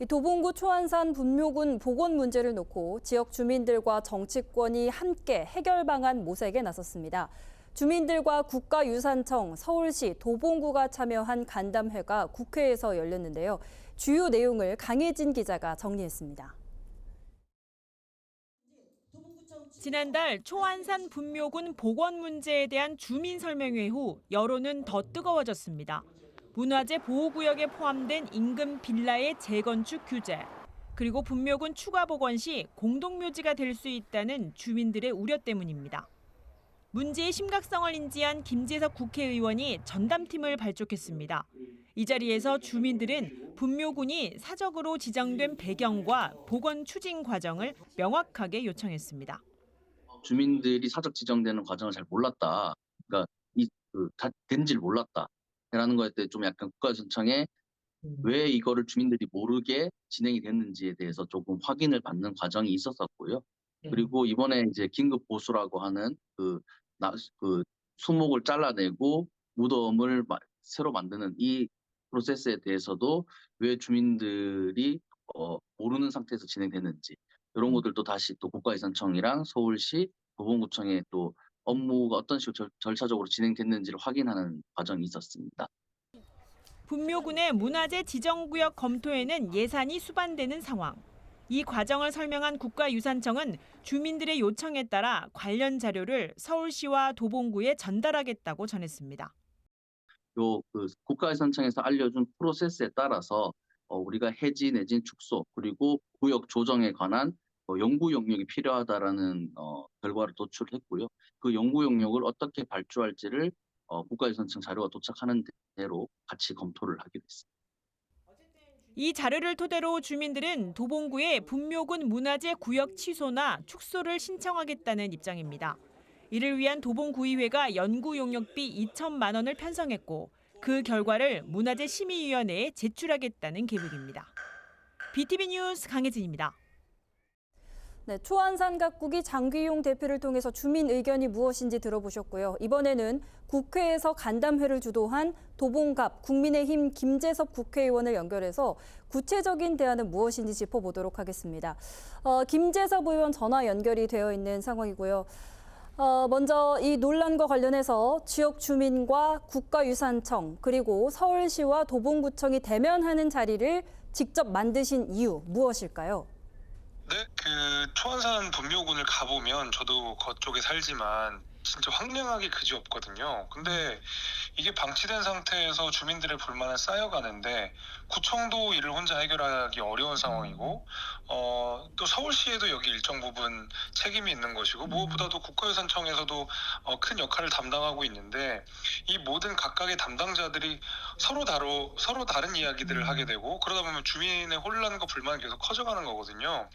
이 도봉구 초안산 분묘군 복원 문제를 놓고 지역 주민들과 정치권이 함께 해결 방안 모색에 나섰습니다. 주민들과 국가유산청, 서울시, 도봉구가 참여한 간담회가 국회에서 열렸는데요. 주요 내용을 강혜진 기자가 정리했습니다. 지난달 초안산 분묘군 복원 문제에 대한 주민 설명회 후 여론은 더 뜨거워졌습니다. 문화재 보호구역에 포함된 인근 빌라의 재건축 규제, 그리고 분묘군 추가 복원 시 공동묘지가 될 수 있다는 주민들의 우려 때문입니다. 문제의 심각성을 인지한 김재석 국회의원이 전담팀을 발족했습니다. 이 자리에서 주민들은 분묘군이 사적으로 지정된 배경과 복원 추진 과정을 명확하게 요청했습니다. 주민들이 사적 지정되는 과정을 잘 몰랐다. 그러니까 다 된지를 몰랐다. 라는 거에 대해 좀 약간 국가유산청에 왜 이거를 주민들이 모르게 진행이 됐는지에 대해서 조금 확인을 받는 과정이 있었었고요. 그리고 이번에 이제 긴급 보수라고 하는 그 수목을 잘라내고 무덤을 새로 만드는 이 프로세스에 대해서도 왜 주민들이 모르는 상태에서 진행됐는지 이런 것들도 다시 또 국가유산청이랑 서울시, 도봉구청의 또 업무가 어떤 식으로 절차적으로 진행됐는지를 확인하는 과정이 있었습니다. 분묘군의 문화재 지정구역 검토에는 예산이 수반되는 상황. 이 과정을 설명한 국가유산청은 주민들의 요청에 따라 관련 자료를 서울시와 도봉구에 전달하겠다고 전했습니다. 국가유산청에서 알려준 프로세스에 따라서 우리가 해지 내진 축소 그리고 구역 조정에 관한 연구 용역이 필요하다라는 결과를 도출했고요. 그 연구 용역을 어떻게 발주할지를 국가유산청 자료가 도착하는 대로 같이 검토를 하기로 했습니다. 이 자료를 토대로 주민들은 도봉구의 분묘군 문화재 구역 취소나 축소를 신청하겠다는 입장입니다. 이를 위한 도봉구의회가 연구 용역비 2천만 원을 편성했고 그 결과를 문화재심의위원회에 제출하겠다는 계획입니다. BTV 뉴스 강혜진입니다. 네, 초안산 각국이 장귀용 대표를 통해서 주민 의견이 무엇인지 들어보셨고요. 이번에는 국회에서 간담회를 주도한 도봉갑 국민의힘 김재섭 국회의원을 연결해서 구체적인 대안은 무엇인지 짚어보도록 하겠습니다. 김재섭 의원 전화 연결이 되어 있는 상황이고요. 먼저 이 논란과 관련해서 지역 주민과 국가유산청 그리고 서울시와 도봉구청이 대면하는 자리를 직접 만드신 이유 무엇일까요? 네, 초안산 분묘군을 가보면 저도 그쪽에 살지만 진짜 황량하게 그지없거든요. 근데 이게 방치된 상태에서 주민들의 불만은 쌓여가는데 구청도 이를 혼자 해결하기 어려운 상황이고 또 서울시에도 여기 일정 부분 책임이 있는 것이고 무엇보다도 국가유산청에서도 큰 역할을 담당하고 있는데 이 모든 각각의 담당자들이 서로 다른 이야기들을 하게 되고 그러다 보면 주민의 혼란과 불만이 계속 커져가는 거거든요.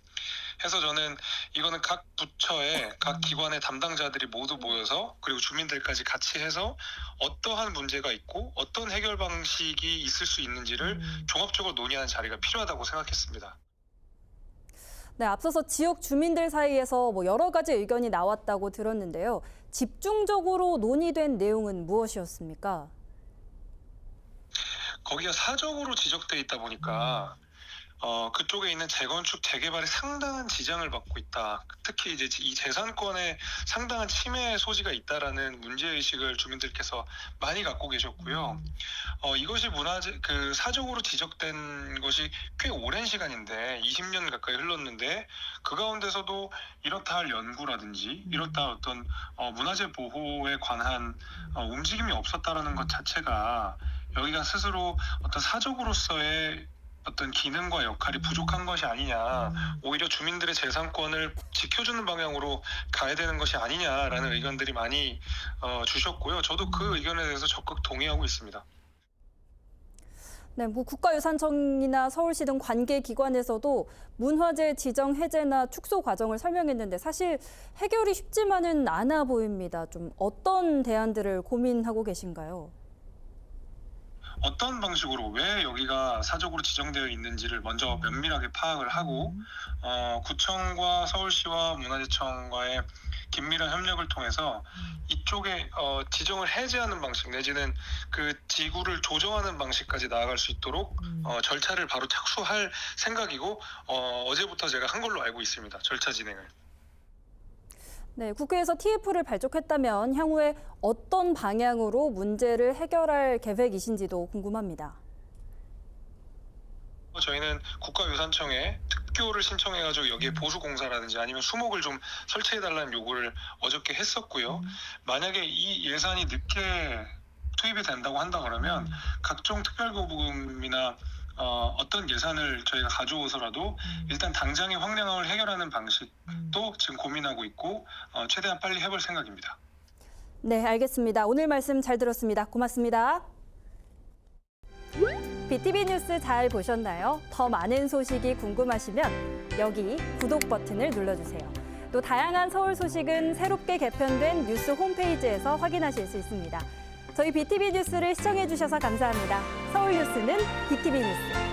해서 저는 이거는 각 부처의 각 기관의 담당자들이 모두 모여서 그리고 주민들까지 같이 해서 어떠한 문제가 있고 어떤 해결 방식이 있을 수 있는지를 종합적으로 논의하는 자리가 필요하다고 생각했습니다. 네, 앞서서 지역 주민들 사이에서 여러 가지 의견이 나왔다고 들었는데요. 집중적으로 논의된 내용은 무엇이었습니까? 거기가 사적으로 지적돼 있다 보니까 그쪽에 있는 재건축, 재개발에 상당한 지장을 받고 있다. 특히 이제 이 재산권에 상당한 침해 소지가 있다라는 문제의식을 주민들께서 많이 갖고 계셨고요. 이것이 사적으로 지적된 것이 꽤 오랜 시간인데 20년 가까이 흘렀는데 그 가운데서도 이렇다 할 연구라든지 이렇다 어떤 문화재 보호에 관한 움직임이 없었다라는 것 자체가 여기가 스스로 어떤 사적으로서의 어떤 기능과 역할이 부족한 것이 아니냐, 오히려 주민들의 재산권을 지켜주는 방향으로 가야 되는 것이 아니냐라는 의견들이 많이 주셨고요. 저도 그 의견에 대해서 적극 동의하고 있습니다. 네, 국가유산청이나 서울시 등 관계기관에서도 문화재 지정 해제나 축소 과정을 설명했는데 사실 해결이 쉽지만은 않아 보입니다. 좀 어떤 대안들을 고민하고 계신가요? 어떤 방식으로 왜 여기가 사적으로 지정되어 있는지를 먼저 면밀하게 파악을 하고 구청과 서울시와 문화재청과의 긴밀한 협력을 통해서 이쪽에 지정을 해제하는 방식 내지는 그 지구를 조정하는 방식까지 나아갈 수 있도록 절차를 바로 착수할 생각이고 어제부터 제가 한 걸로 알고 있습니다. 절차 진행을. 네, 국회에서 TF를 발족했다면 향후에 어떤 방향으로 문제를 해결할 계획이신지도 궁금합니다. 저희는 국가유산청에 특교를 신청해가지고 여기에 보수공사라든지 아니면 수목을 좀 설치해달라는 요구를 어저께 했었고요. 만약에 이 예산이 늦게 투입이 된다고 한다 그러면 각종 특별거부금이나 어떤 예산을 저희가 가져오서라도 일단 당장의 황량함을 해결하는 방식도 지금 고민하고 있고 최대한 빨리 해볼 생각입니다. 네, 알겠습니다. 오늘 말씀 잘 들었습니다. 고맙습니다. BTV 뉴스 잘 보셨나요? 더 많은 소식이 궁금하시면 여기 구독 버튼을 눌러주세요. 또 다양한 서울 소식은 새롭게 개편된 뉴스 홈페이지에서 확인하실 수 있습니다. 저희 BTV 뉴스를 시청해 주셔서 감사합니다. 서울 뉴스는 BTV 뉴스.